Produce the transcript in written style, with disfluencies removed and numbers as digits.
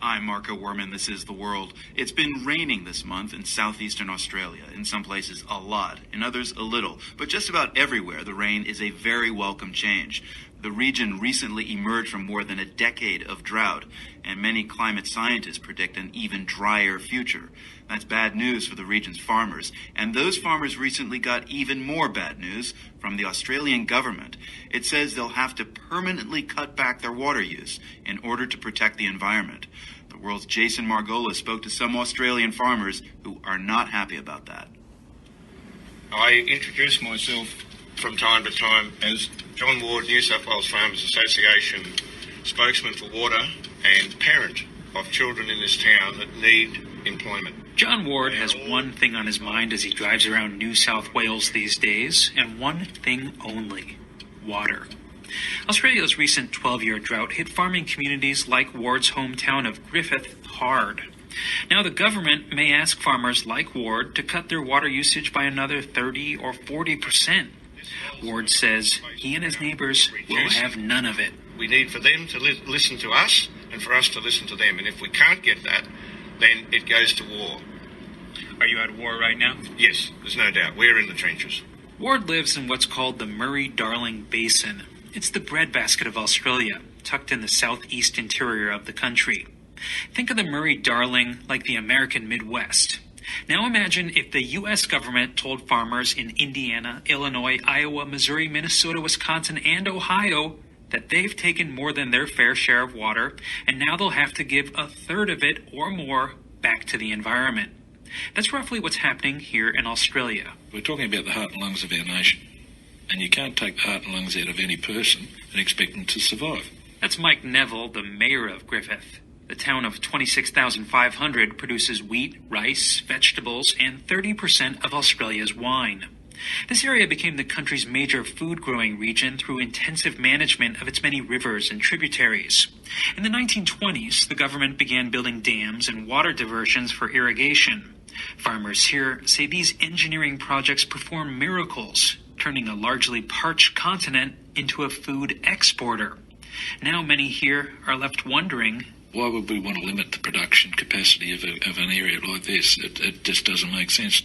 I'm Marco Werman. This is The World. It's been raining this month in southeastern Australia. In some places, a lot. In others, a little. But just about everywhere, the rain is a very welcome change. The region recently emerged from more than a decade of drought, and many climate scientists predict an even drier future. That's bad news for the region's farmers. And those farmers recently got even more bad news from the Australian government. It says they'll have to permanently cut back their water use in order to protect the environment. The World's Jason Margolis spoke to some Australian farmers who are not happy about that. I introduce myself from time to time as John Ward, New South Wales Farmers Association spokesman for water and parent of children in this town that need employment. John Ward has one thing on his mind as he drives around New South Wales these days, and one thing only: water. Australia's recent 12-year drought hit farming communities like Ward's hometown of Griffith hard. Now the government may ask farmers like Ward to cut their water usage by another 30 or 40%. Ward says he and his neighbors will have none of it. We need for them to listen to us and for us to listen to them. And if we can't get that, then it goes to war. Are you at war right now? Yes, there's no doubt. We're in the trenches. Ward lives in what's called the Murray-Darling Basin. It's the breadbasket of Australia, tucked in the southeast interior of the country. Think of the Murray-Darling like the American Midwest. Now imagine if the U.S. government told farmers in Indiana, Illinois, Iowa, Missouri, Minnesota, Wisconsin, and Ohio that they've taken more than their fair share of water, and now they'll have to give a third of it or more back to the environment. That's roughly what's happening here in Australia. We're talking about the heart and lungs of our nation, and you can't take the heart and lungs out of any person and expect them to survive. That's Mike Neville, the mayor of Griffith. The town of 26,500 produces wheat, rice, vegetables, and 30% of Australia's wine. This area became the country's major food-growing region through intensive management of its many rivers and tributaries. In the 1920s, the government began building dams and water diversions for irrigation. Farmers here say these engineering projects perform miracles, turning a largely parched continent into a food exporter. Now many here are left wondering, why would we want to limit the production capacity of an area like this? It just doesn't make sense.